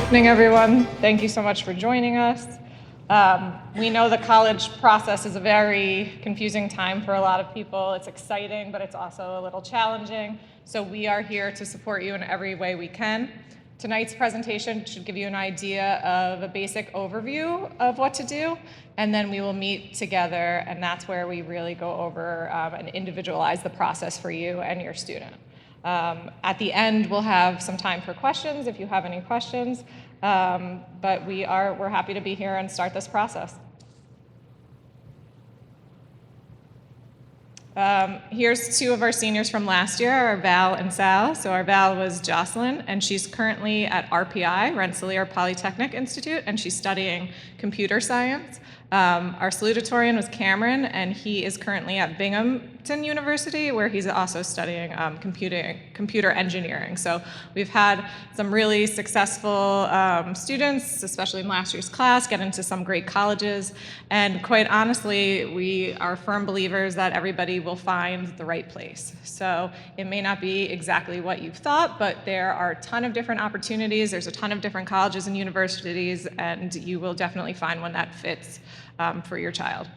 Evening, everyone. Thank you so much for joining us. We know the college process is a very confusing time for a lot of people. It's exciting, but it's also a little challenging. So we are here to support you in every way we can. Tonight's presentation should give you an idea of a basic overview of what to do, and then we will meet together, and that's where we really go over and individualize the process for you and your student. At the end, we'll have some time for questions if you have any questions, but we're happy to be here and start this process. Here's two of our seniors from last year, our Val and Sal. So our Val was Jocelyn, and she's currently at RPI, Rensselaer Polytechnic Institute, and she's studying computer science. Our salutatorian was Cameron, and he is currently at Binghamton University, where he's also studying computer engineering. So we've had some really successful students, especially in last year's class, get into some great colleges. And quite honestly, we are firm believers that everybody will find the right place. So it may not be exactly what you've thought, but there are a ton of different opportunities. There's a ton of different colleges and universities, and you will definitely find one that fits for your child.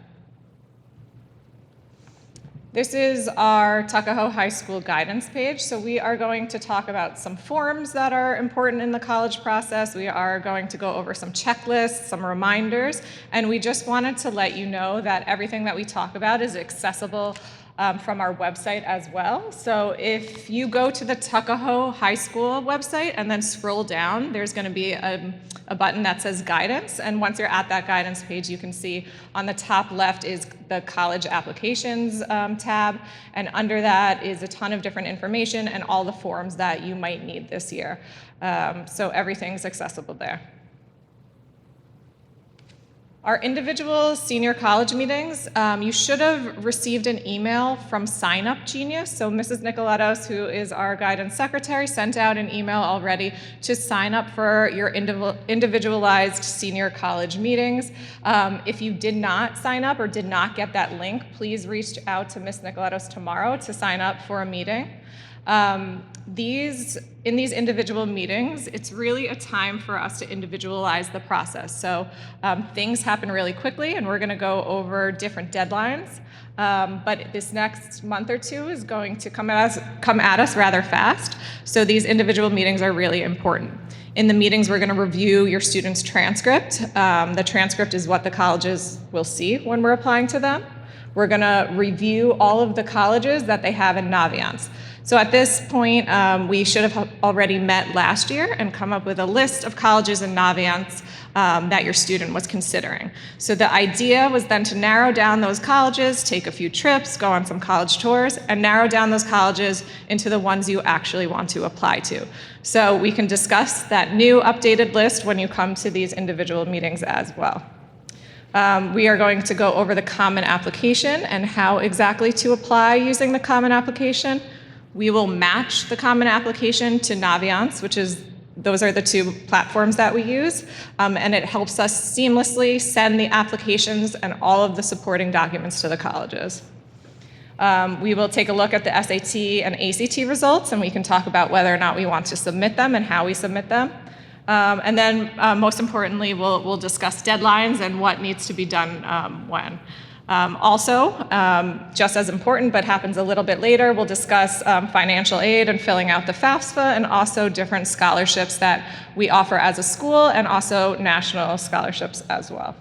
This is our Tuckahoe High School guidance page. So we are going to talk about some forms that are important in the college process. We are going to go over some checklists, some reminders, and we just wanted to let you know that everything that we talk about is accessible from our website as well. So if you go to the Tuckahoe High School website and then scroll down, there's going to be a button that says guidance. And once you're at that guidance page, you can see on the top left is the college applications tab. And under that is a ton of different information and all the forms that you might need this year. So everything's accessible there. Our individual senior college meetings, you should have received an email from Sign Up Genius. So Mrs. Nicoletos, who is our guidance secretary, sent out an email already to sign up for your individualized senior college meetings. If you did not sign up or did not get that link, please reach out to Ms. Nicoletos tomorrow to sign up for a meeting. In these individual meetings, it's really a time for us to individualize the process. So things happen really quickly, and we're going to go over different deadlines. But this next month or two is going to come at us rather fast. So these individual meetings are really important. In the meetings, we're going to review your student's transcript. The transcript is what the colleges will see when we're applying to them. We're going to review all of the colleges that they have in Naviance. So at this point, we should have already met last year and come up with a list of colleges in Naviance that your student was considering. So the idea was then to narrow down those colleges, take a few trips, go on some college tours, and narrow down those colleges into the ones you actually want to apply to. So we can discuss that new updated list when you come to these individual meetings as well. We are going to go over the common application and how exactly to apply using the common application. We will match the common application to Naviance, those are the two platforms that we use, and it helps us seamlessly send the applications and all of the supporting documents to the colleges. We will take a look at the SAT and ACT results, and we can talk about whether or not we want to submit them and how we submit them. And then, most importantly, we'll discuss deadlines and what needs to be done when. Also, just as important, but happens a little bit later, we'll discuss financial aid and filling out the FAFSA, and also different scholarships that we offer as a school, and also national scholarships as well.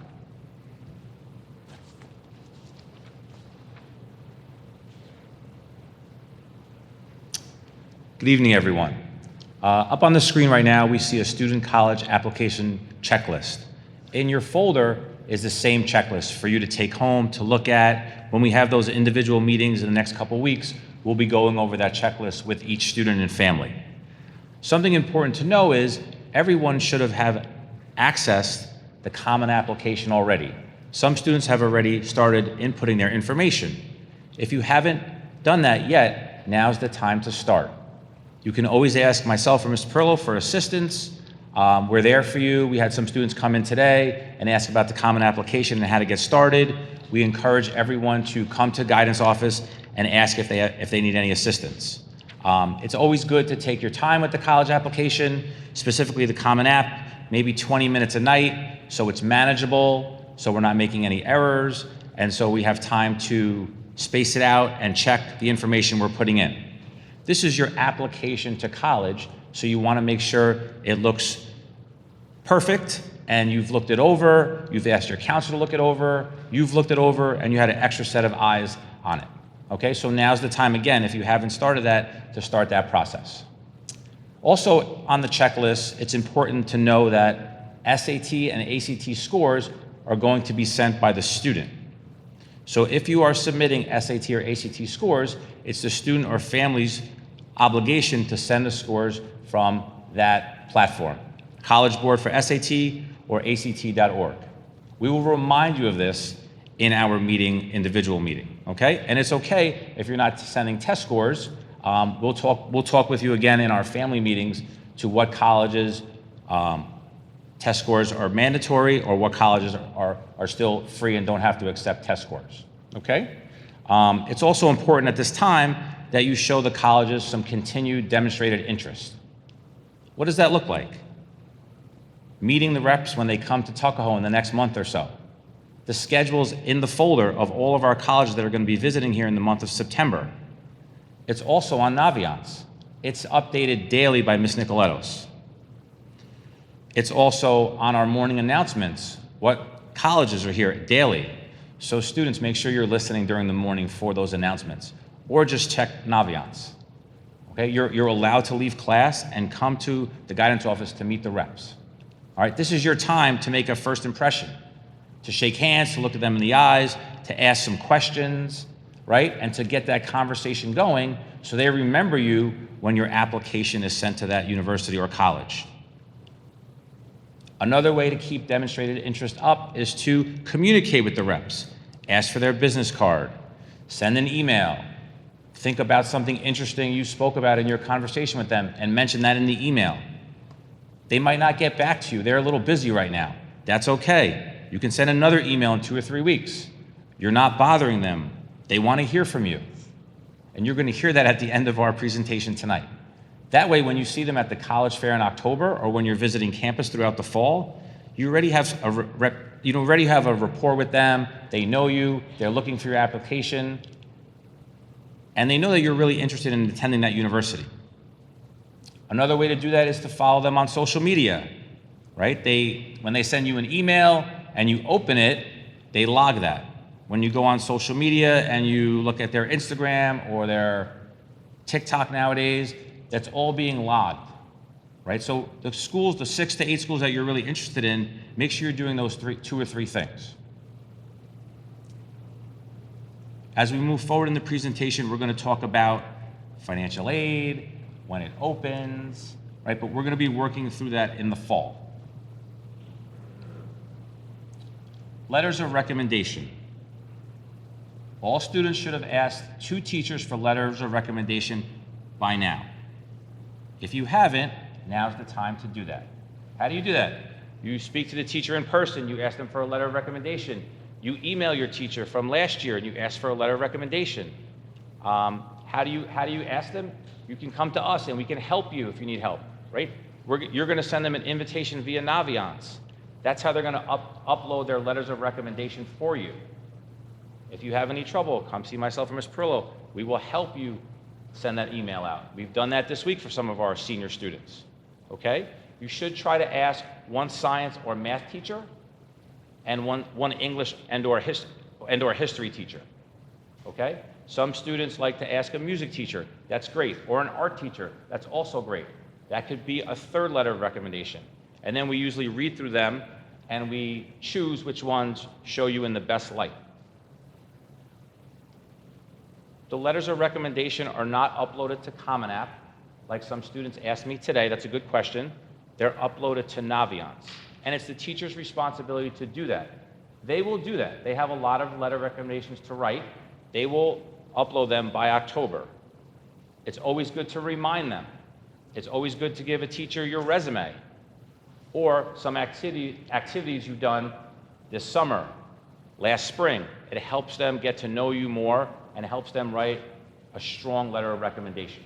Good evening, everyone. Up on the screen right now, we see a student college application checklist. In your folder is the same checklist for you to take home, to look at. When we have those individual meetings in the next couple weeks, we'll be going over that checklist with each student and family. Something important to know is everyone should have accessed the common application already. Some students have already started inputting their information. If you haven't done that yet, now's the time to start. You can always ask myself or Ms. Perillo for assistance. We're there for you. We had some students come in today and ask about the common application and how to get started. We encourage everyone to come to guidance office and ask if they need any assistance. It's always good to take your time with the college application, specifically the Common App, maybe 20 minutes a night, so it's manageable, so we're not making any errors, and so we have time to space it out and check the information we're putting in. This is your application to college, so you want to make sure it looks perfect, and you've looked it over, you've asked your counselor to look it over, you've looked it over, and you had an extra set of eyes on it. Okay, so now's the time, again, if you haven't started that, to start that process. Also on the checklist, it's important to know that SAT and ACT scores are going to be sent by the student. So if you are submitting SAT or ACT scores, it's the student or family's obligation to send the scores from that platform, College Board for SAT or ACT.org. We will remind you of this in our individual meeting, okay? And it's okay if you're not sending test scores. We'll talk with you again in our family meetings to what colleges test scores are mandatory or what colleges are still free and don't have to accept test scores, okay? It's also important at this time that you show the colleges some continued demonstrated interest. What does that look like? Meeting the reps when they come to Tuckahoe in the next month or so. The schedule's in the folder of all of our colleges that are going to be visiting here in the month of September. It's also on Naviance. It's updated daily by Ms. Nicoletos. It's also on our morning announcements, what colleges are here daily. So students, make sure you're listening during the morning for those announcements, or just check Naviance. Okay, you're allowed to leave class and come to the guidance office to meet the reps. All right, this is your time to make a first impression, to shake hands, to look at them in the eyes, to ask some questions, right? And to get that conversation going so they remember you when your application is sent to that university or college. Another way to keep demonstrated interest up is to communicate with the reps. Ask for their business card, send an email, think about something interesting you spoke about in your conversation with them and mention that in the email. They might not get back to you. They're a little busy right now. That's okay. You can send another email in 2 or 3 weeks. You're not bothering them. They want to hear from you. And you're going to hear that at the end of our presentation tonight. That way, when you see them at the college fair in October or when you're visiting campus throughout the fall, you already have a rapport with them. They know you. They're looking for your application. And they know that you're really interested in attending that university. Another way to do that is to follow them on social media, right? When they send you an email and you open it, they log that. When you go on social media and you look at their Instagram or their TikTok nowadays, that's all being logged, right? So the 6 to 8 schools that you're really interested in, make sure you're doing those 2 or 3 things. As we move forward in the presentation, we're going to talk about financial aid, when it opens, right? But we're going to be working through that in the fall. Letters of recommendation. All students should have asked 2 teachers for letters of recommendation by now. If you haven't, now's the time to do that. How do you do that? You speak to the teacher in person, you ask them for a letter of recommendation. You email your teacher from last year and you ask for a letter of recommendation. How do you ask them? You can come to us and we can help you if you need help, right? You're going to send them an invitation via Naviance. That's how they're going to upload their letters of recommendation for you. If you have any trouble, come see myself or Ms. Perillo. We will help you send that email out. We've done that this week for some of our senior students, okay? You should try to ask one science or math teacher and one English and or history teacher, okay? Some students like to ask a music teacher. That's great. Or an art teacher. That's also great. That could be a 3rd letter of recommendation. And then we usually read through them and we choose which ones show you in the best light. The letters of recommendation are not uploaded to Common App, like some students asked me today. That's a good question. They're uploaded to Naviance. And it's the teacher's responsibility to do that. They will do that. They have a lot of letter recommendations to write. They will upload them by October. It's always good to remind them. It's always good to give a teacher your resume or some activities you've done this summer, last spring. It helps them get to know you more and helps them write a strong letter of recommendation.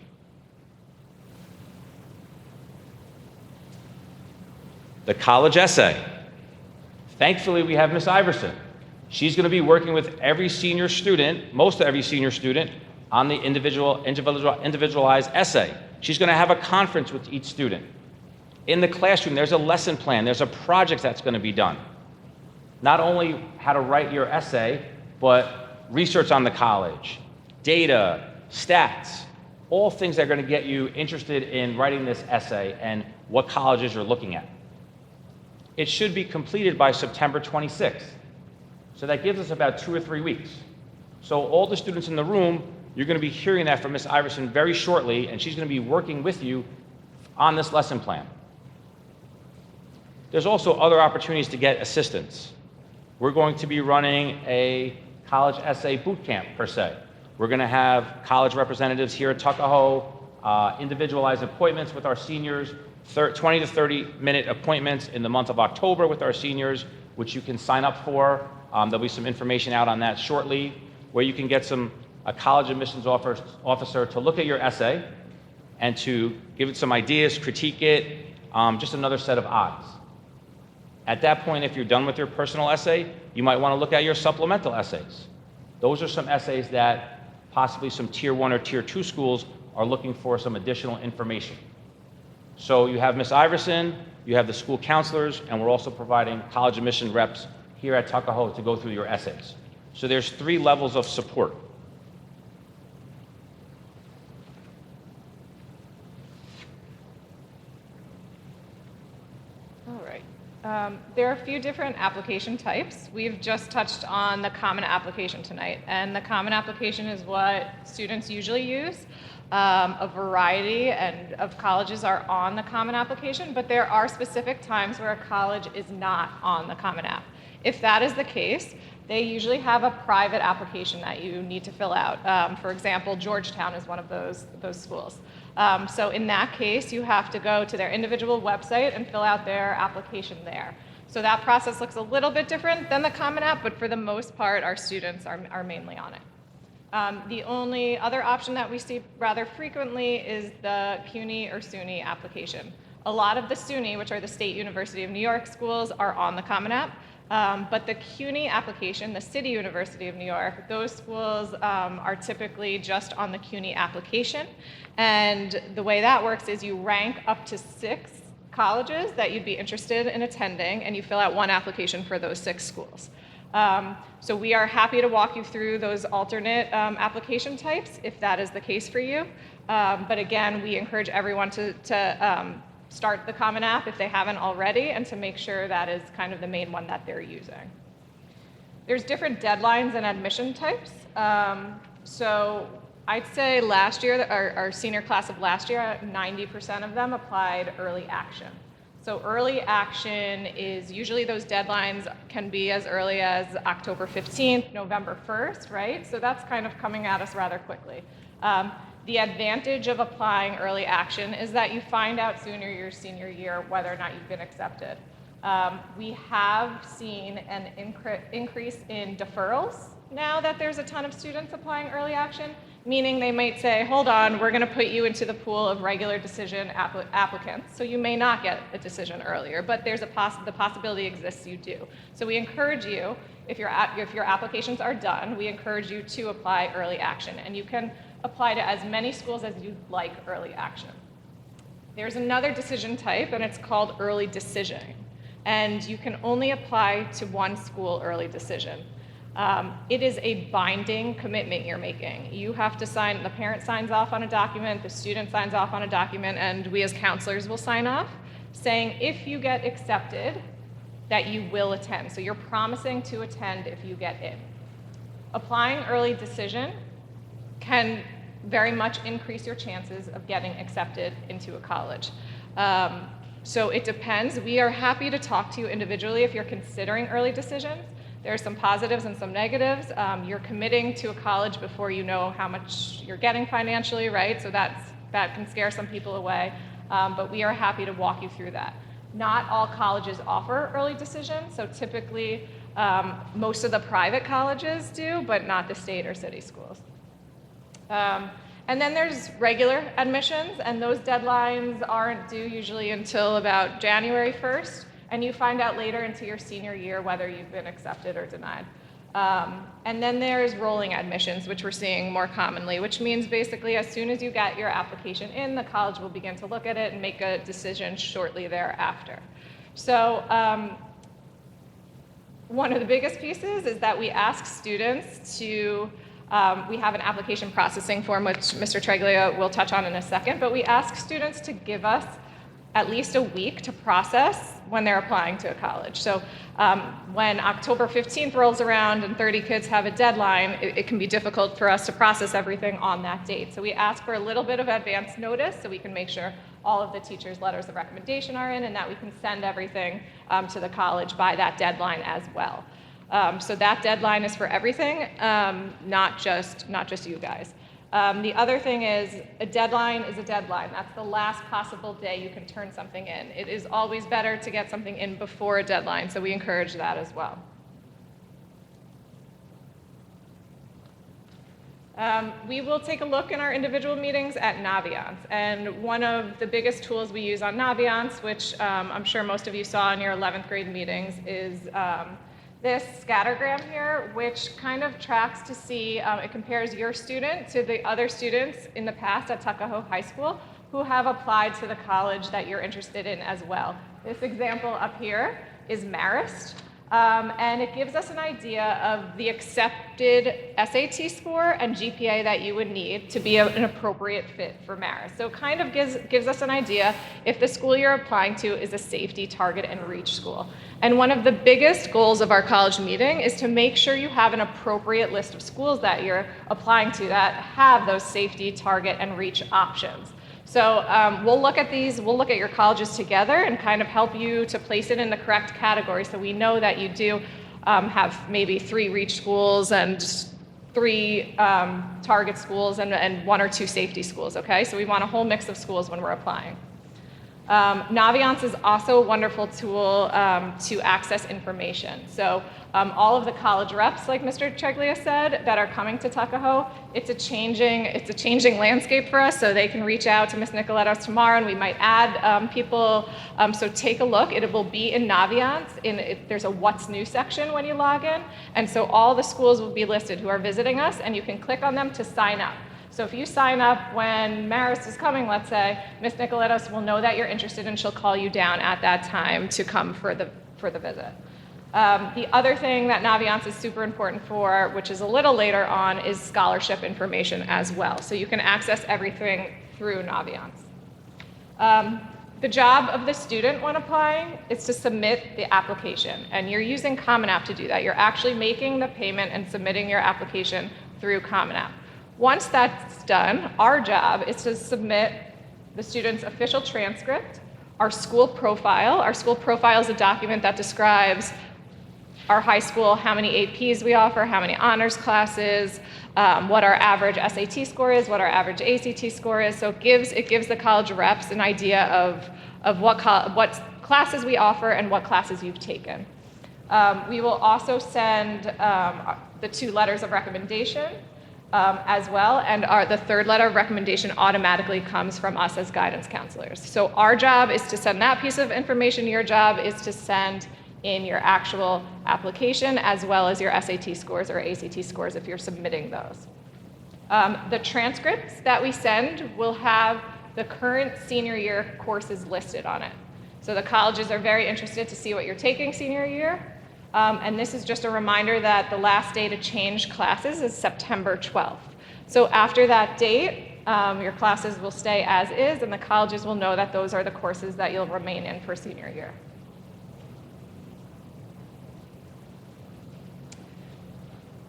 The college essay. Thankfully, we have Miss Iverson. She's going to be working with every senior student, most of every senior student, on the individualized essay. She's going to have a conference with each student. In the classroom, there's a lesson plan, there's a project that's going to be done. Not only how to write your essay, but research on the college, data, stats, all things that are going to get you interested in writing this essay and what colleges you're looking at. It should be completed by September 26th. So that gives us about 2 or 3 weeks. So all the students in the room, you're going to be hearing that from Ms. Iverson very shortly, and she's going to be working with you on this lesson plan. There's also other opportunities to get assistance. We're going to be running a college essay boot camp, per se. We're going to have college representatives here at Tuckahoe, individualized appointments with our seniors, 20 to 30-minute appointments in the month of October with our seniors, which you can sign up for. There'll be some information out on that shortly, where you can get a college admissions officer to look at your essay and to give it some ideas, critique it, just another set of eyes. At that point, if you're done with your personal essay, you might want to look at your supplemental essays. Those are some essays that possibly some Tier 1 or Tier 2 schools are looking for some additional information. So you have Ms. Iverson, you have the school counselors, and we're also providing college admission reps here at Tuckahoe to go through your essays. So there's 3 levels of support. All right. There are a few different application types. We've just touched on the common application tonight, and the common application is what students usually use. A variety of colleges are on the common application, but there are specific times where a college is not on the common app. If that is the case, they usually have a private application that you need to fill out. For example, Georgetown is one of those schools. So in that case, you have to go to their individual website and fill out their application there. So that process looks a little bit different than the Common App, but for the most part, our students are mainly on it. The only other option that we see rather frequently is the CUNY or SUNY application. A lot of the SUNY, which are the State University of New York schools, are on the Common App. But the CUNY application, the City University of New York, those schools are typically just on the CUNY application. And the way that works is you rank up to 6 colleges that you'd be interested in attending, and you fill out one application for those 6 schools. So we are happy to walk you through those alternate application types if that is the case for you. But again, we encourage everyone to start the Common App if they haven't already, and to make sure that is kind of the main one that they're using. There's different deadlines and admission types. So I'd say last year, our senior class of last year, 90% of them applied early action. So early action is usually those deadlines can be as early as October 15th, November 1st, right? So that's kind of coming at us rather quickly. The advantage of applying early action is that you find out sooner your senior year whether or not you've been accepted. We have seen an increase in deferrals now that there's a ton of students applying early action, meaning they might say, hold on, we're going to put you into the pool of regular decision applicants, so you may not get a decision earlier, but there's the possibility exists you do. So we encourage you, if your applications are done, we encourage you to apply early action, and you can apply to as many schools as you'd like early action. There's another decision type, and it's called early decision, and you can only apply to one school early decision. It is a binding commitment you're making. You have to sign, the parent signs off on a document, the student signs off on a document, and we as counselors will sign off saying if you get accepted, that you will attend. So you're promising to attend if you get in. Applying early decision can very much increase your chances of getting accepted into a college. So it depends. We are happy to talk to you individually if you're considering early decisions. There are some positives and some negatives. You're committing to a college before you know how much you're getting financially, right? So that can scare some people away. But we are happy to walk you through that. Not all colleges offer early decision, so typically most of the private colleges do, but not the state or city schools. And then there's regular admissions, and those deadlines aren't due usually until about January 1st. and you find out later into your senior year whether you've been accepted or denied. And then there's rolling admissions, which we're seeing more commonly, which means basically as soon as you get your application in, the college will begin to look at it and make a decision shortly thereafter. So one of the biggest pieces is that we ask students to, we have an application processing form, which Mr. Treglia will touch on in a second, but we ask students to give us at least a week to process when they're applying to a college. So when October 15th rolls around and 30 kids have a deadline, it can be difficult for us to process everything on that date. So we ask for a little bit of advance notice so we can make sure all of the teachers' letters of recommendation are in and that we can send everything to the college by that deadline as well. So that deadline is for everything, not just you guys. The other thing is a deadline is a deadline. That's the last possible day you can turn something in. It is always better to get something in before a deadline, so we encourage that as well. We will take a look in our individual meetings at Naviance, and one of the biggest tools we use on Naviance, which I'm sure most of you saw in your 11th grade meetings, is this scattergram here, which kind of tracks to see, it compares your student to the other students in the past at Tuckahoe High School who have applied to the college that you're interested in as well. This example up here is Marist, and it gives us an idea of the accepted SAT score and GPA that you would need to be an appropriate fit for Marist. So it kind of gives us an idea if the school you're applying to is a safety, target, and reach school. And one of the biggest goals of our college meeting is to make sure you have an appropriate list of schools that you're applying to that have those safety, target, and reach options. So we'll look at these, we'll look at your colleges together and kind of help you to place it in the correct category so we know that you do have maybe 3 reach schools and 3 target schools and 1 or 2 safety schools, okay? So we want a whole mix of schools when we're applying. Naviance is also a wonderful tool to access information. So all of the college reps, like Mr. Treglia said, that are coming to Tuckahoe, it's a changing landscape for us, so they can reach out to Ms. Nicoletos tomorrow and we might add people. So take a look. It will be in Naviance. There's a What's New section when you log in, and so all the schools will be listed who are visiting us, and you can click on them to sign up. So if you sign up when Marist is coming, let's say, Ms. Nicoletos will know that you're interested and she'll call you down at that time to come for the visit. The other thing that Naviance is super important for, which is a little later on, is scholarship information as well. So you can access everything through Naviance. The job of the student when applying is to submit the application, and you're using Common App to do that. You're actually making the payment and submitting your application through Common App. Once that's done, our job is to submit the student's official transcript, our school profile. Our school profile is a document that describes our high school, how many APs we offer, how many honors classes, what our average SAT score is, what our average ACT score is. So it gives the college reps an idea of what classes we offer and what classes you've taken. We will also send the 2 letters of recommendation as well, and the 3rd letter of recommendation automatically comes from us as guidance counselors. So our job is to send that piece of information. Your job is to send in your actual application as well as your SAT scores or ACT scores if you're submitting those. The transcripts that we send will have the current senior year courses listed on it. So the colleges are very interested to see what you're taking senior year. And this is just a reminder that the last day to change classes is September 12th. So after that date, your classes will stay as is, and the colleges will know that those are the courses that you'll remain in for senior year.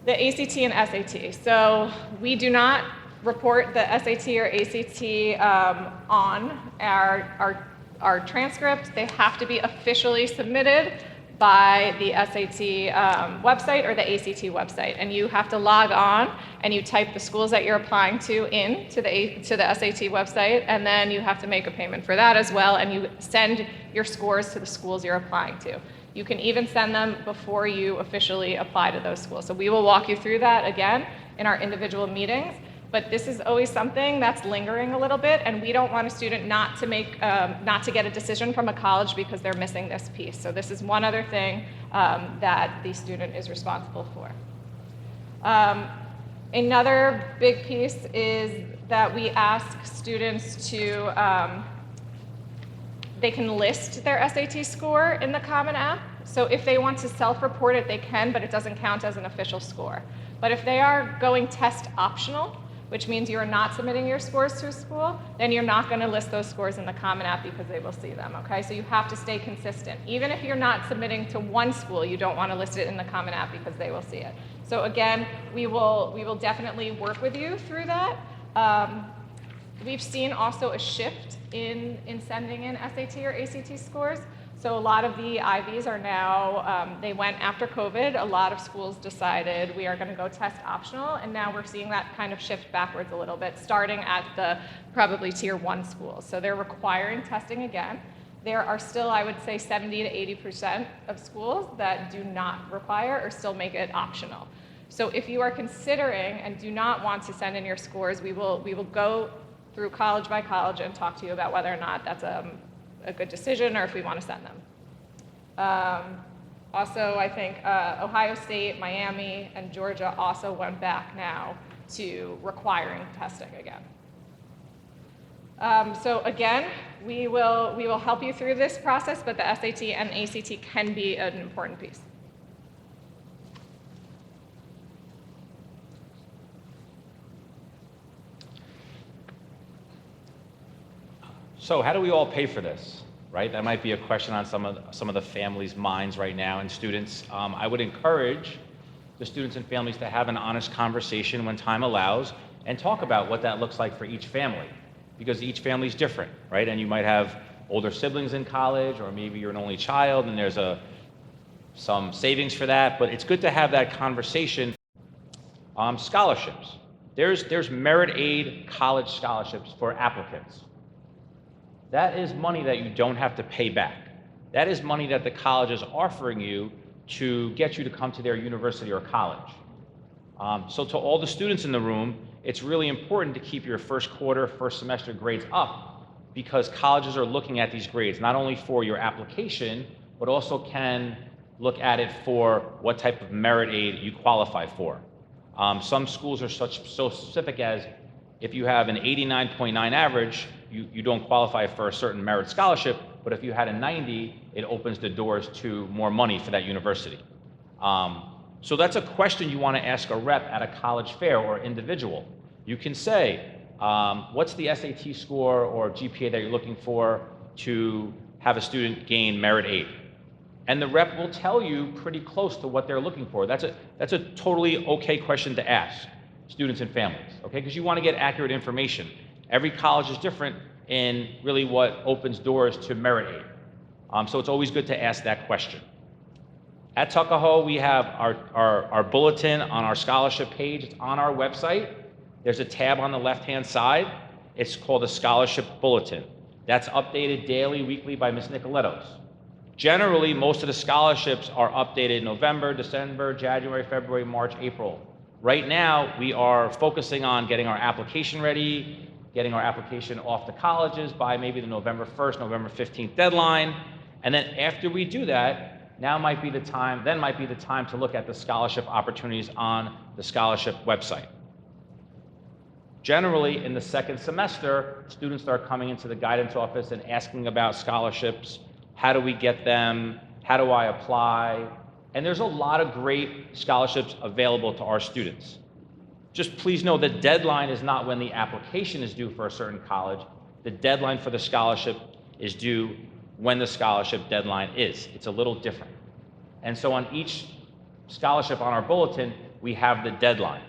The ACT and SAT. So we do not report the SAT or ACT on our transcript. They have to be officially submitted by the SAT website or the ACT website, and you have to log on and you type the schools that you're applying to to the SAT website, and then you have to make a payment for that as well, and you send your scores to the schools you're applying to. You can even send them before you officially apply to those schools. So we will walk you through that again in our individual meetings, But this is always something that's lingering a little bit, and we don't want a student not to get a decision from a college because they're missing this piece. So this is one other thing that the student is responsible for. Another big piece is that we ask students to, they can list their SAT score in the Common App. So if they want to self-report it, they can, but it doesn't count as an official score. But if they are going test optional, which means you are not submitting your scores to a school, then you're not going to list those scores in the Common App because they will see them, okay? So you have to stay consistent. Even if you're not submitting to one school, you don't want to list it in the Common App because they will see it. So again, we will definitely work with you through that. We've seen also a shift in sending in SAT or ACT scores. So a lot of the IVs are now, they went after COVID, a lot of schools decided we are going to go test optional, and now we're seeing that kind of shift backwards a little bit, starting at the probably tier 1 schools. So they're requiring testing again. There are still, I would say, 70 to 80% of schools that do not require or still make it optional. So if you are considering and do not want to send in your scores, we will go through college by college and talk to you about whether or not that's a good decision or if we want to send them. Also, I think Ohio State, Miami, and Georgia also went back now to requiring testing again. So again, we will help you through this process, but the SAT and ACT can be an important piece. So how do we all pay for this, right? That might be a question on some of the families' minds right now and students. I would encourage the students and families to have an honest conversation when time allows and talk about what that looks like for each family, because each family is different, right? And you might have older siblings in college, or maybe you're an only child and there's some savings for that, but it's good to have that conversation. Scholarships. There's merit aid college scholarships for applicants. That is money that you don't have to pay back. That is money that the college is offering you to get you to come to their university or college. So to all the students in the room, it's really important to keep your first quarter, first semester grades up, because colleges are looking at these grades not only for your application, but also can look at it for what type of merit aid you qualify for. Some schools are so specific as if you have an 89.9 average, you don't qualify for a certain merit scholarship, but if you had a 90, it opens the doors to more money for that university. So that's a question you want to ask a rep at a college fair or individual. You can say, what's the SAT score or GPA that you're looking for to have a student gain merit aid? And the rep will tell you pretty close to what they're looking for. That's a totally okay question to ask students and families, okay? Because you want to get accurate information. Every college is different in really what opens doors to merit aid. So it's always good to ask that question. At Tuckahoe, we have our bulletin on our scholarship page. It's on our website. There's a tab on the left-hand side. It's called a scholarship bulletin. That's updated daily, weekly by Ms. Nicolettos. Generally, most of the scholarships are updated November, December, January, February, March, April. Right now, we are focusing on getting our application ready, getting our application off to colleges by maybe the November 1st, November 15th deadline. And then after we do that, then might be the time to look at the scholarship opportunities on the scholarship website. Generally, in the second semester, students start coming into the guidance office and asking about scholarships. How do we get them? How do I apply? And there's a lot of great scholarships available to our students. Just please know the deadline is not when the application is due for a certain college. The deadline for the scholarship is due when the scholarship deadline is. It's a little different. And so on each scholarship on our bulletin, we have the deadline.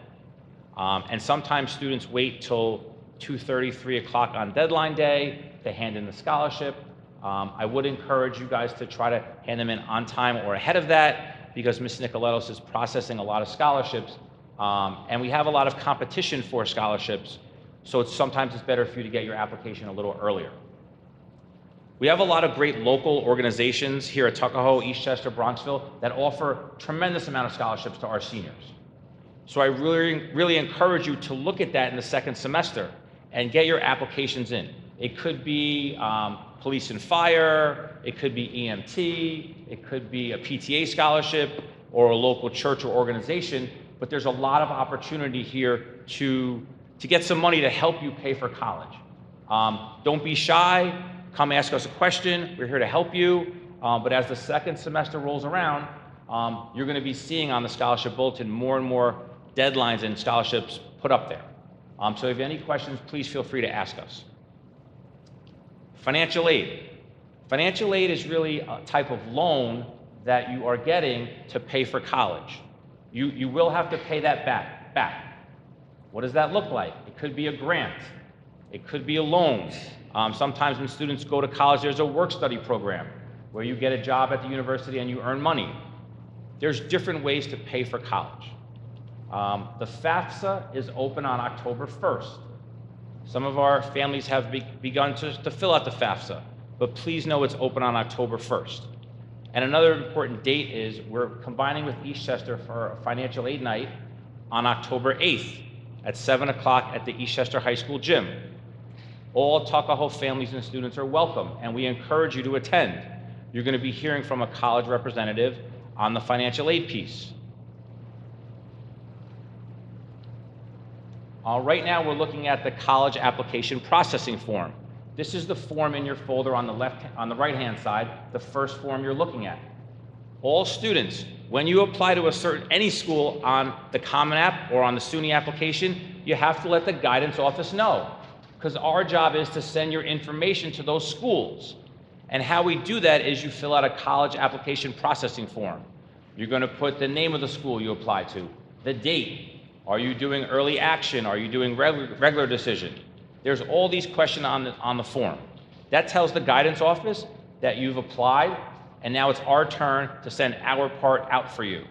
And sometimes students wait till 2:30, 3 o'clock on deadline day to hand in the scholarship. I would encourage you guys to try to hand them in on time or ahead of that, because Ms. Nicolettos is processing a lot of scholarships, and we have a lot of competition for scholarships, so sometimes it's better for you to get your application a little earlier. We have a lot of great local organizations here at Tuckahoe, Eastchester, Bronxville, that offer tremendous amount of scholarships to our seniors. So I really encourage you to look at that in the second semester and get your applications in. It could be police and fire, it could be EMT, it could be a PTA scholarship or a local church or organization, but there's a lot of opportunity here to get some money to help you pay for college. Don't be shy, come ask us a question, we're here to help you, but as the second semester rolls around, you're gonna be seeing on the scholarship bulletin more and more deadlines and scholarships put up there. So if you have any questions, please feel free to ask us. Financial aid. Financial aid is really a type of loan that you are getting to pay for college. You will have to pay that back. What does that look like? It could be a grant. It could be a loan. Sometimes when students go to college, there's a work-study program where you get a job at the university and you earn money. There's different ways to pay for college. The FAFSA is open on October 1st. Some of our families have begun to fill out the FAFSA, but please know it's open on October 1st. And another important date is we're combining with Eastchester for a financial aid night on October 8th at 7 o'clock at the Eastchester High School gym. All Tuckahoe families and students are welcome, and we encourage you to attend. You're going to be hearing from a college representative on the financial aid piece. Right now, we're looking at the college application processing form. This is the form in your folder on the right-hand side, the first form you're looking at. All students, when you apply to any school on the Common App or on the SUNY application, you have to let the guidance office know, because our job is to send your information to those schools. And how we do that is you fill out a college application processing form. You're going to put the name of the school you apply to, the date. Are you doing early action? Are you doing regular decision? There's all these questions on the form. That tells the guidance office that you've applied, and now it's our turn to send our part out for you.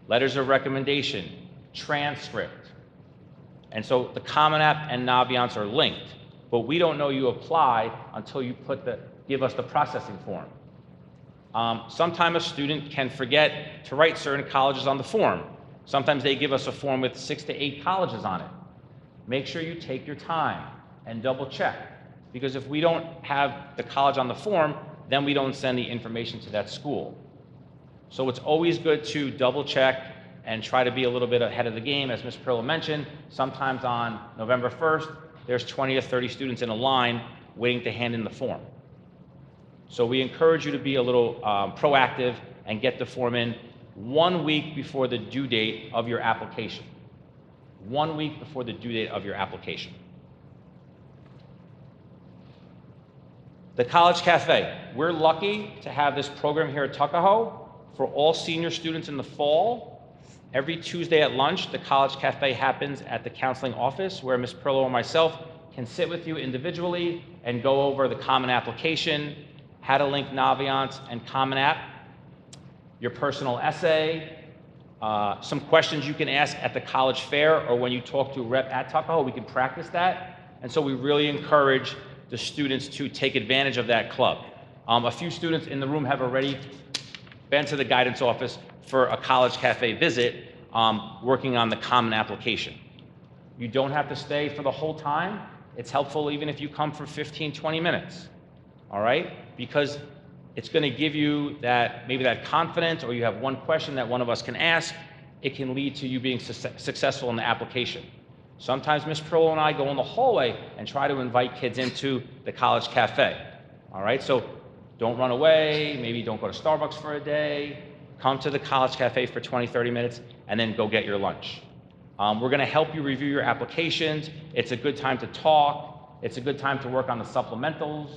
Letters of recommendation, transcript. And so the Common App and Naviance are linked, but we don't know you applied until you give us the processing form. Sometimes a student can forget to write certain colleges on the form. Sometimes they give us a form with 6 to 8 colleges on it. Make sure you take your time and double check, because if we don't have the college on the form, then we don't send the information to that school. So it's always good to double check and try to be a little bit ahead of the game. As Ms. Perla mentioned, sometimes on November 1st, there's 20 to 30 students in a line waiting to hand in the form. So we encourage you to be a little proactive and get the form in 1 week before the due date of your application. 1 week before the due date of your application. The College Cafe. We're lucky to have this program here at Tuckahoe for all senior students in the fall. Every Tuesday at lunch, the College Cafe happens at the counseling office where Ms. Perlo or myself can sit with you individually and go over the Common Application, how to link Naviance and Common App, your personal essay, some questions you can ask at the college fair or when you talk to a rep at Tuckahoe, we can practice that. And so we really encourage the students to take advantage of that club. A few students in the room have already been to the guidance office for a College Cafe visit, working on the Common Application. You don't have to stay for the whole time. It's helpful even if you come for 15, 20 minutes, all right? Because it's gonna give you maybe that confidence, or you have one question that one of us can ask, it can lead to you being successful in the application. Sometimes Ms. Perlo and I go in the hallway and try to invite kids into the College Cafe, all right? So don't run away, maybe don't go to Starbucks for a day, come to the College Cafe for 20, 30 minutes, and then go get your lunch. We're gonna help you review your applications. It's a good time to talk. It's a good time to work on the supplementals,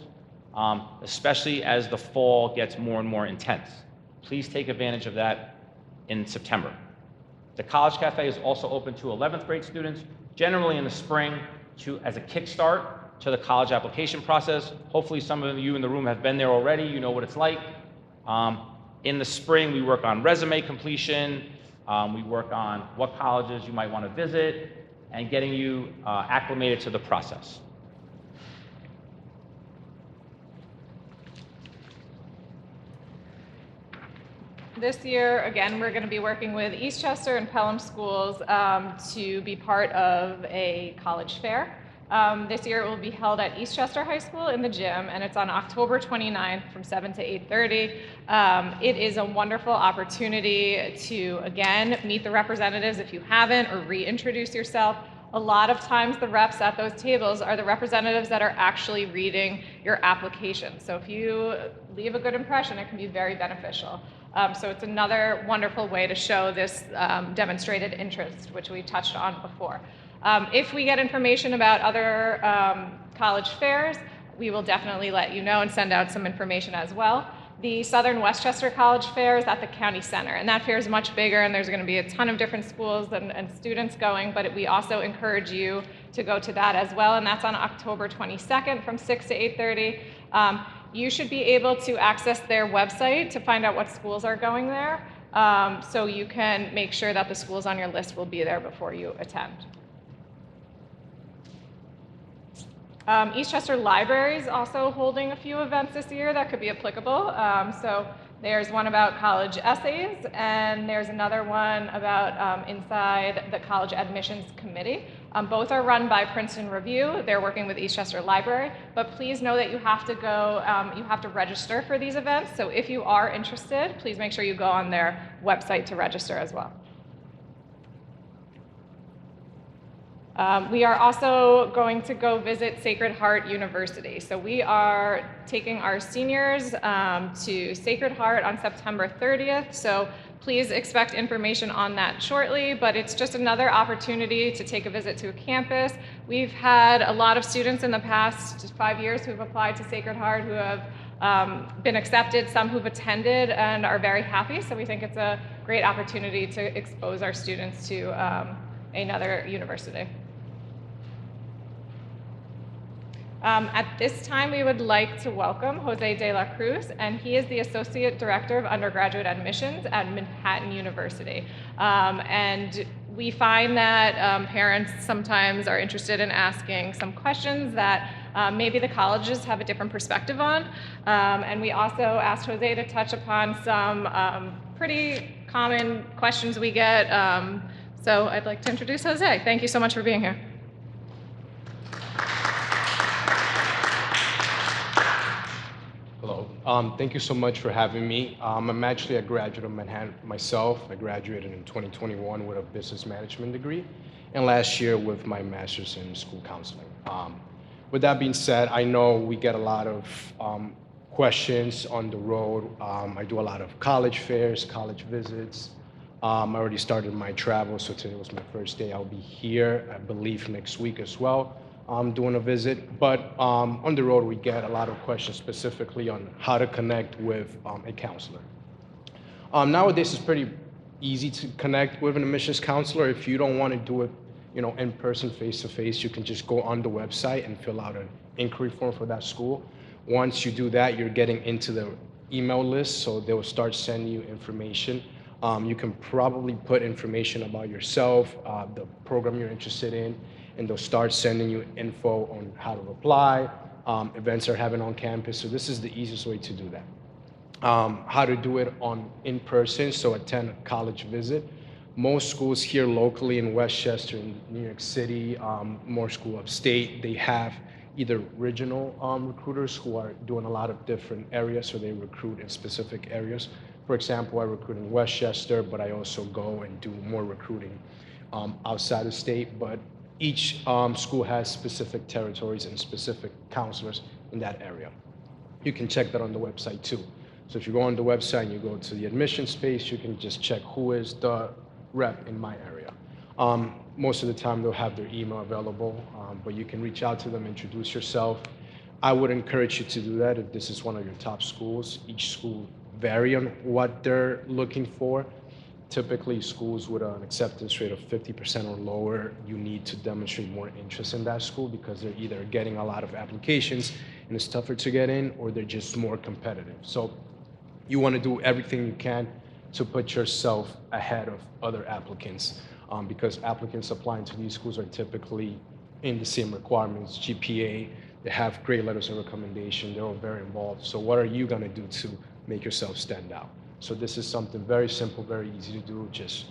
especially as the fall gets more and more intense. Please take advantage of that in September. The College Cafe is also open to 11th grade students, generally in the spring, as a kickstart to the college application process. Hopefully some of you in the room have been there already, you know what it's like. In the spring, we work on resume completion, we work on what colleges you might want to visit, and getting you acclimated to the process. This year, again, we're going to be working with Eastchester and Pelham schools to be part of a college fair. This year it will be held at Eastchester High School in the gym, and it's on October 29th from 7 to 8:30. It is a wonderful opportunity to, again, meet the representatives if you haven't, or reintroduce yourself. A lot of times the reps at those tables are the representatives that are actually reading your application. So if you leave a good impression, it can be very beneficial. So it's another wonderful way to show this demonstrated interest, which we touched on before. If we get information about other college fairs, we will definitely let you know and send out some information as well. The Southern Westchester College Fair is at the county center, and that fair is much bigger, and there's going to be a ton of different schools and students going, but we also encourage you to go to that as well, and that's on October 22nd from 6 to 8:30. You should be able to access their website to find out what schools are going there, so you can make sure that the schools on your list will be there before you attend. Eastchester Library is also holding a few events this year that could be applicable. So there's one about college essays, and there's another one about inside the college admissions committee. Both are run by Princeton Review. They're working with Eastchester Library, but please know that you have to go, you have to register for these events. So if you are interested, please make sure you go on their website to register as well. We are also going to go visit Sacred Heart University. So we are taking our seniors to Sacred Heart on September 30th. So please expect information on that shortly, but it's just another opportunity to take a visit to a campus. We've had a lot of students in the past 5 years who've applied to Sacred Heart who have been accepted, some who've attended and are very happy. So we think it's a great opportunity to expose our students to another university. At this time, we would like to welcome Jose de la Cruz, and he is the Associate Director of Undergraduate Admissions at Manhattan University. And we find that parents sometimes are interested in asking some questions that maybe the colleges have a different perspective on. And we also asked Jose to touch upon some pretty common questions we get. So I'd like to introduce Jose. Thank you so much for being here. Hello. Thank you so much for having me. I'm actually a graduate of Manhattan myself. I graduated in 2021 with a business management degree, and last year with my master's in school counseling. With that being said, I know we get a lot of questions on the road. I do a lot of college fairs, college visits. I already started my travel, so today was my first day. I'll be here, I believe, next week as well. I'm doing a visit, but on the road we get a lot of questions specifically on how to connect with a counselor. Nowadays it's pretty easy to connect with an admissions counselor. If you don't want to do it, in person, face to face, you can just go on the website and fill out an inquiry form for that school. Once you do that, you're getting into the email list, so they will start sending you information. You can probably put information about yourself, the program you're interested in, and they'll start sending you info on how to apply, events they're having on campus. So this is the easiest way to do that. How to do it in person, so attend a college visit. Most schools here locally in Westchester, in New York City, more school upstate, they have either regional recruiters who are doing a lot of different areas, so they recruit in specific areas. For example, I recruit in Westchester, but I also go and do more recruiting outside the state. But each school has specific territories and specific counselors in that area. You can check that on the website too. So if you go on the website and you go to the admissions page, you can just check who is the rep in my area. Most of the time they'll have their email available, but you can reach out to them, introduce yourself. I would encourage you to do that if this is one of your top schools. Each school vary on what they're looking for. Typically, schools with an acceptance rate of 50% or lower, you need to demonstrate more interest in that school because they're either getting a lot of applications and it's tougher to get in, or they're just more competitive. So you want to do everything you can to put yourself ahead of other applicants, because applicants applying to these schools are typically in the same requirements, GPA, they have great letters of recommendation, they're all very involved. So what are you going to do to make yourself stand out? So this is something very simple, very easy to do. Just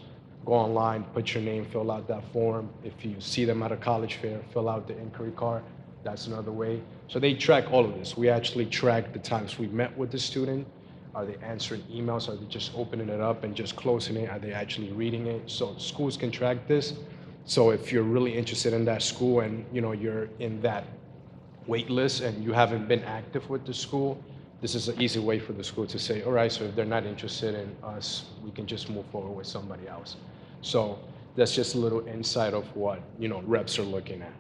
go online, put your name, fill out that form. If you see them at a college fair, fill out the inquiry card. That's another way. So they track all of this. We actually track the times we met with the student. Are they answering emails? Are they just opening it up and just closing it? Are they actually reading it? So schools can track this. So if you're really interested in that school and you're in that wait list and you haven't been active with the school, this is an easy way for the school to say, all right, so if they're not interested in us, we can just move forward with somebody else. So that's just a little insight of what reps are looking at.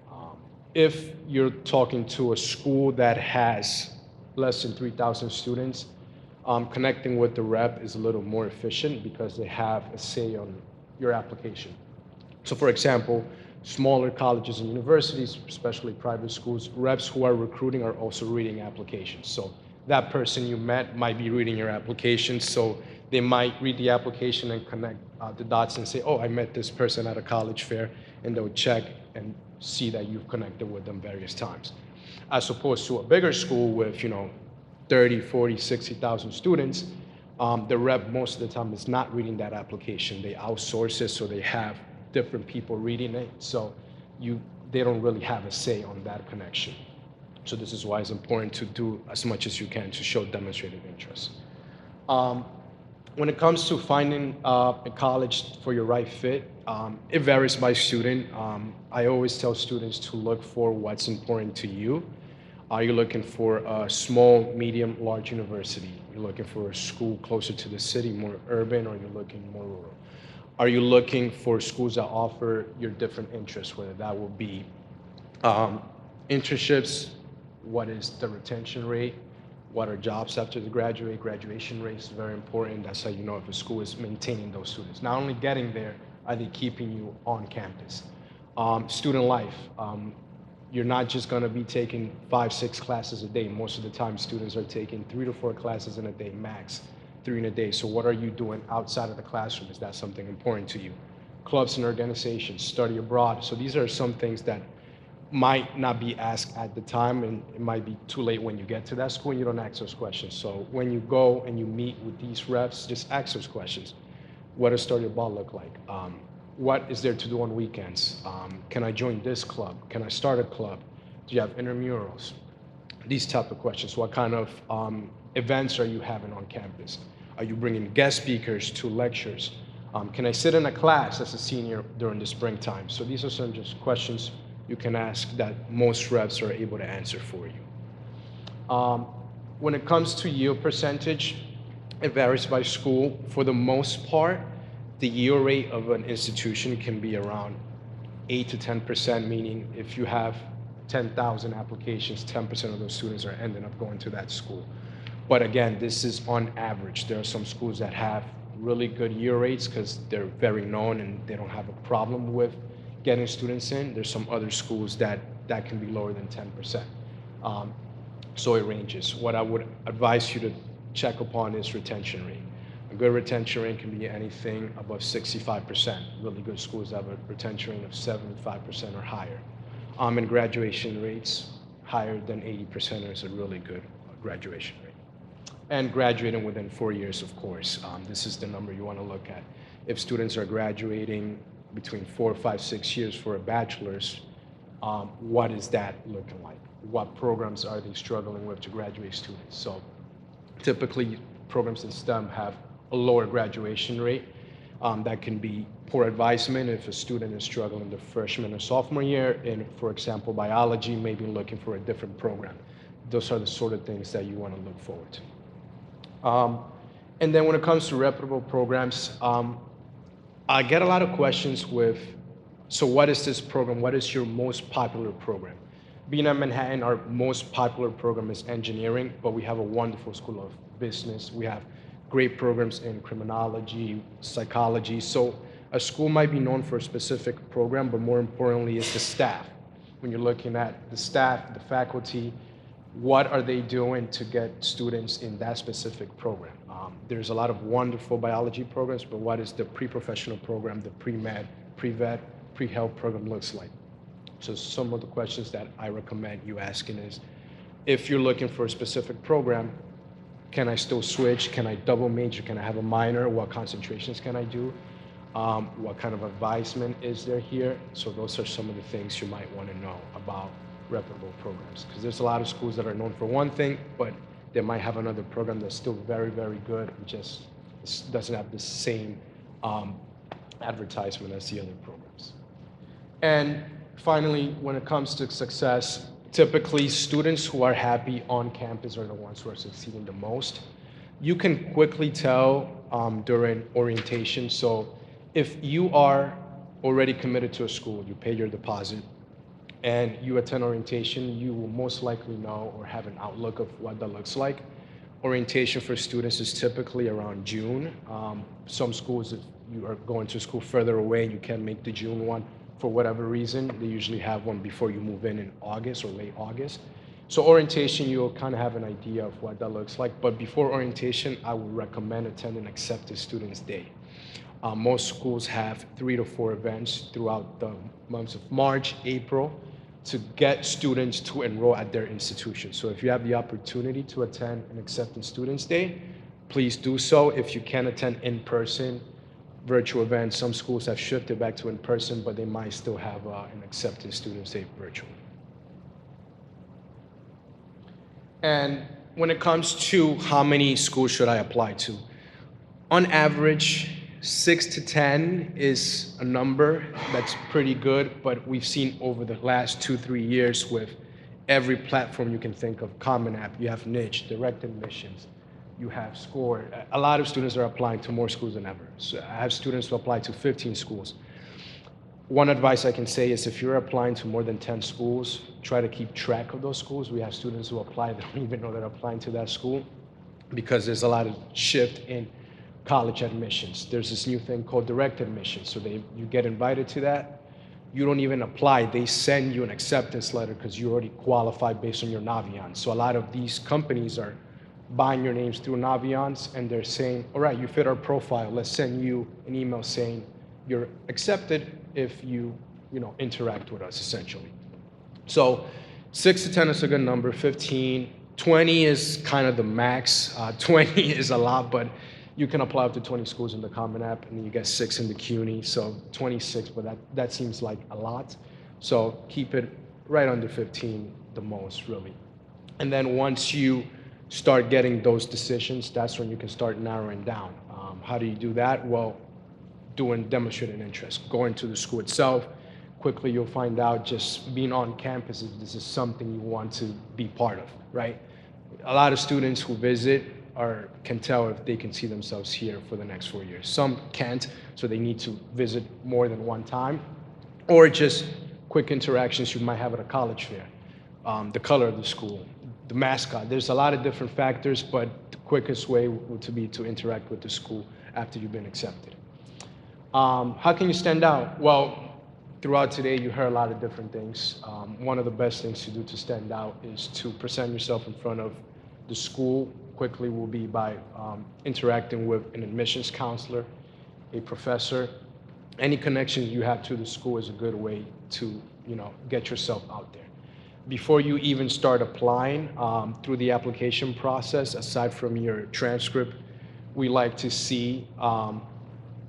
If you're talking to a school that has less than 3,000 students, connecting with the rep is a little more efficient because they have a say on your application. So for example, smaller colleges and universities, especially private schools, reps who are recruiting are also reading applications. So that person you met might be reading your application, so they might read the application and connect the dots and say, oh, I met this person at a college fair, and they'll check and see that you've connected with them various times. As opposed to a bigger school with 30, 40, 60,000 students, the rep most of the time is not reading that application. They outsource it, so they have different people reading it, so they don't really have a say on that connection. So this is why it's important to do as much as you can to show demonstrated interest. When it comes to finding a college for your right fit, it varies by student. I always tell students to look for what's important to you. Are you looking for a small, medium, large university? You're looking for a school closer to the city, more urban, or you're looking more rural? Are you looking for schools that offer your different interests, whether that will be internships, what is the retention rate, what are jobs after the graduation rate is very important. That's how you know if a school is maintaining those students. Not only getting there, are they keeping you on campus? Student life. You're not just going to be taking 5, 6 classes a day. Most of the time, students are taking 3 to 4 classes in a day, max 3 in a day. So what are you doing outside of the classroom? Is that something important to you? Clubs and organizations, study abroad. So these are some things that might not be asked at the time, and it might be too late when you get to that school and you don't ask those questions. So when you go and you meet with these reps, just ask those questions. What does study abroad look like? What is there to do on weekends? Can I join this club? Can I start a club? Do you have intramurals? These type of questions. What kind of events are you having on campus? Are you bringing guest speakers to lectures? Can I sit in a class as a senior during the springtime? So these are some just questions you can ask that most reps are able to answer for you. When it comes to yield percentage, it varies by school. For the most part, the yield rate of an institution can be around 8 to 10%, meaning if you have 10,000 applications, 10% of those students are ending up going to that school. But again, this is on average. There are some schools that have really good year rates because they're very known and they don't have a problem with getting students in. There's some other schools that can be lower than 10%. So it ranges. What I would advise you to check upon is retention rate. A good retention rate can be anything above 65%. Really good schools have a retention rate of 75% or higher. And graduation rates higher than 80% is a really good graduation rate. And graduating within 4 years, of course. This is the number you want to look at. If students are graduating between 4, 5, 6 years for a bachelor's, what is that looking like? What programs are they struggling with to graduate students? So typically, programs in STEM have a lower graduation rate. That can be poor advisement if a student is struggling the freshman or sophomore year, and for example, biology, maybe looking for a different program. Those are the sort of things that you want to look forward to. And then when it comes to reputable programs, I get a lot of questions with, so what is this program? What is your most popular program? Being at Manhattan, our most popular program is engineering, but we have a wonderful school of business. We have great programs in criminology, psychology. So a school might be known for a specific program, but more importantly is the staff. When you're looking at the staff, the faculty, what are they doing to get students in that specific program? There's a lot of wonderful biology programs, but what is the pre-professional program, the pre-med, pre-vet, pre-health program looks like? So some of the questions that I recommend you asking is, if you're looking for a specific program, Can I still switch? Can I double major? Can I have a minor? What concentrations can I do? What kind of advisement is there here? So those are some of the things you might want to know about reputable programs. Because there's a lot of schools that are known for one thing, but they might have another program that's still very, very good and just doesn't have the same advertisement as the other programs. And finally, when it comes to success, typically students who are happy on campus are the ones who are succeeding the most. You can quickly tell during orientation. So if you are already committed to a school, you pay your deposit, and you attend orientation, you will most likely know or have an outlook of what that looks like. Orientation for students is typically around June. Some schools, if you are going to school further away and you can't make the June one for whatever reason, they usually have one before you move in August or late August. So orientation, you'll kind of have an idea of what that looks like. But before orientation, I would recommend attending Accepted Students Day. Most schools have 3 to 4 events throughout the months of March, April, to get students to enroll at their institution. So if you have the opportunity to attend an Acceptance Students Day, please do so. If you can attend in person, virtual events, some schools have shifted back to in person, but they might still have an Acceptance Students Day virtual. And when it comes to how many schools should I apply to, on average, 6 to 10 is a number that's pretty good, but we've seen over the last 2-3 years with every platform you can think of, Common App, you have niche, direct admissions, you have SCORE. A lot of students are applying to more schools than ever. So I have students who apply to 15 schools. One advice I can say is if you're applying to more than 10 schools, try to keep track of those schools. We have students who apply that don't even know they're applying to that school because there's a lot of shift in college admissions. There's this new thing called direct admissions. So you get invited to that. You don't even apply. They send you an acceptance letter because you already qualified based on your Naviance. So a lot of these companies are buying your names through Naviance, and they're saying, all right, you fit our profile. Let's send you an email saying you're accepted if you interact with us, essentially. So 6 to 10 is a good number. 15, 20 is kind of the max. 20 is a lot, but you can apply up to 20 schools in the Common App, and then you get 6 in the CUNY, so 26, but that seems like a lot. So keep it right under 15 the most, really. And then once you start getting those decisions, that's when you can start narrowing down. How do you do that? Well, demonstrating interest, going to the school itself. Quickly you'll find out just being on campus, if this is something you want to be part of, right? A lot of students who visit can tell if they can see themselves here for the next 4 years. Some can't, so they need to visit more than one time, or just quick interactions you might have at a college fair. The color of the school, the mascot. There's a lot of different factors, but the quickest way would be to interact with the school after you've been accepted. How can you stand out? Well, throughout today, you heard a lot of different things. One of the best things to do to stand out is to present yourself in front of the school. Quickly will be by interacting with an admissions counselor, a professor. Any connections you have to the school is a good way to get yourself out there. Before you even start applying through the application process, aside from your transcript, we like to see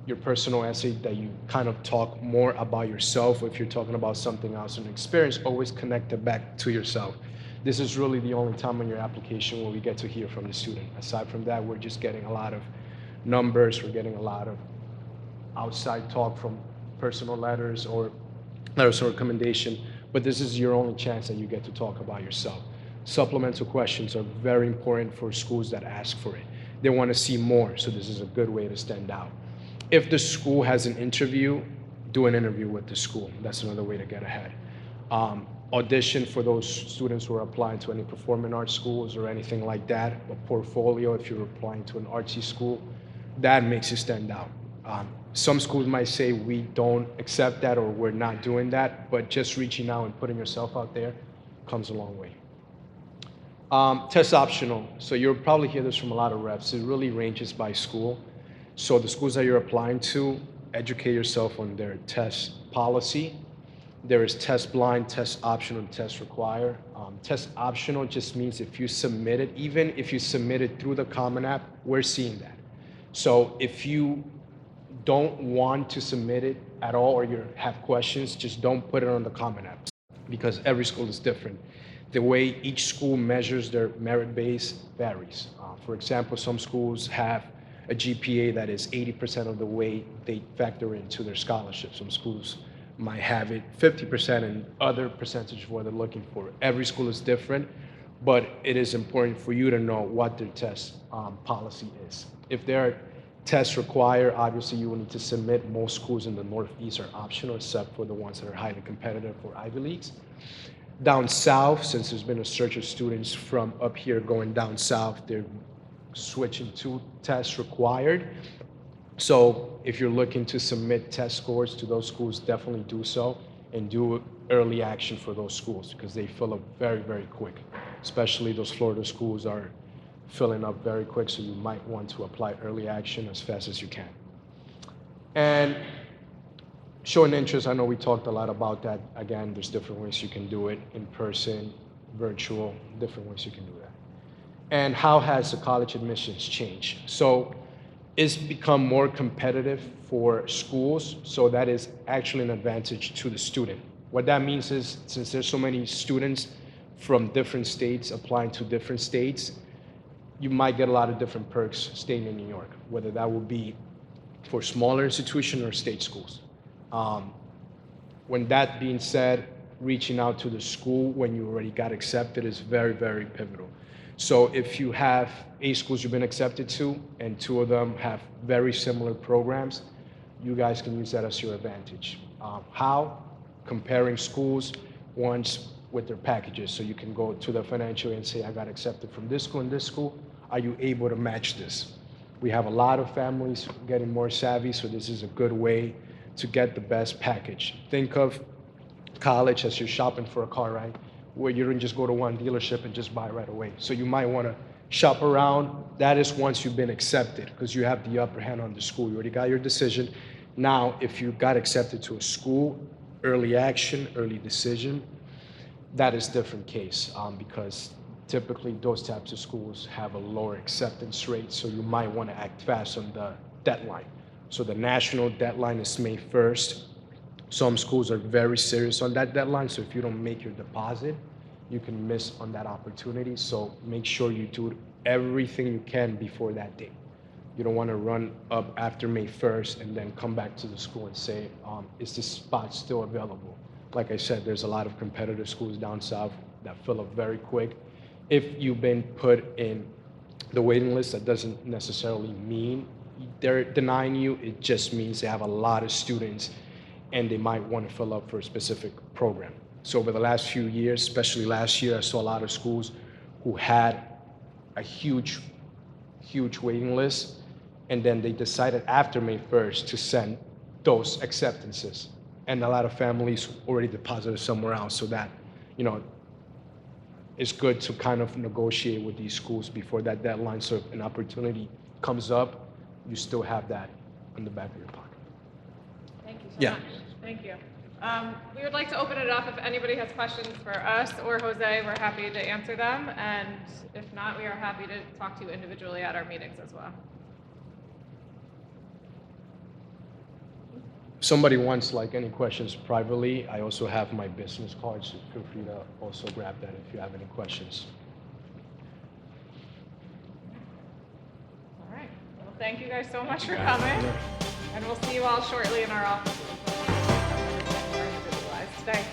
your personal essay that you kind of talk more about yourself. If you're talking about something else, an experience, always connect it back to yourself. This is really the only time on your application where we get to hear from the student. Aside from that, we're just getting a lot of numbers, we're getting a lot of outside talk from personal letters or letters of recommendation, but this is your only chance that you get to talk about yourself. Supplemental questions are very important for schools that ask for it. They want to see more, so this is a good way to stand out. If the school has an interview, do an interview with the school. That's another way to get ahead. Audition for those students who are applying to any performing arts schools or anything like that. A portfolio if you're applying to an artsy school, that makes you stand out. Some schools might say we don't accept that or we're not doing that, but just reaching out and putting yourself out there comes a long way. Test optional. So you'll probably hear this from a lot of reps. It really ranges by school. So the schools that you're applying to, educate yourself on their test policy. There is test blind, test optional, and test require. Test optional just means if you submit it, even if you submit it through the Common App, we're seeing that. So if you don't want to submit it at all or you have questions, just don't put it on the Common App because every school is different. The way each school measures their merit base varies. For example, some schools have a GPA that is 80% of the way they factor into their scholarship. Some schools might have it 50% and other percentage of what they're looking for. Every school is different, but it is important for you to know what their test policy is. If there are tests required, obviously you will need to submit. Most schools in the Northeast are optional, except for the ones that are highly competitive for Ivy Leagues. Down south, since there's been a surge of students from up here going down south, they're switching to tests required. So if you're looking to submit test scores to those schools, definitely do so and do early action for those schools because they fill up very, very quick. Especially those Florida schools are filling up very quick, so you might want to apply early action as fast as you can. And showing interest, I know we talked a lot about that. Again, there's different ways you can do it, in person, virtual, different ways you can do that. And how has the college admissions changed? So it's become more competitive for schools, so that is actually an advantage to the student. What that means is, since there's so many students from different states applying to different states, you might get a lot of different perks staying in New York, whether that will be for smaller institutions or state schools. When that being said, reaching out to the school when you already got accepted is very, very pivotal. So if you have 8 schools you've been accepted to, and 2 of them have very similar programs, you guys can use that as your advantage. How? Comparing schools, ones with their packages. So you can go to the financial and say, I got accepted from this school and this school. Are you able to match this? We have a lot of families getting more savvy, so this is a good way to get the best package. Think of college as you're shopping for a car, right? Where you don't just go to one dealership and just buy right away. So you might want to shop around. That is once you've been accepted, because you have the upper hand on the school. You already got your decision. Now, if you got accepted to a school, early action, early decision, that is a different case because typically those types of schools have a lower acceptance rate, so you might want to act fast on the deadline. So the national deadline is May 1st. Some schools are very serious on that deadline, so if you don't make your deposit, you can miss on that opportunity. So make sure you do everything you can before that date. You don't want to run up after May 1st and then come back to the school and say, is this spot still available? Like I said, there's a lot of competitive schools down south that fill up very quick. If you've been put in the waiting list, that doesn't necessarily mean they're denying you. It just means they have a lot of students and they might want to fill up for a specific program. So over the last few years, especially last year, I saw a lot of schools who had a huge waiting list, and then they decided after May 1st to send those acceptances. And a lot of families already deposited somewhere else, so that, it's good to kind of negotiate with these schools before that deadline, so if an opportunity comes up, you still have that in the back of your pocket. Thank you so much. Thank you. We would like to open it up. If anybody has questions for us or Jose, we're happy to answer them. And if not, we are happy to talk to you individually at our meetings as well. If somebody wants any questions privately, I also have my business card, so feel free to also grab that if you have any questions. All right. Well, thank you guys so much for coming. And we'll see you all shortly in our offices. Today.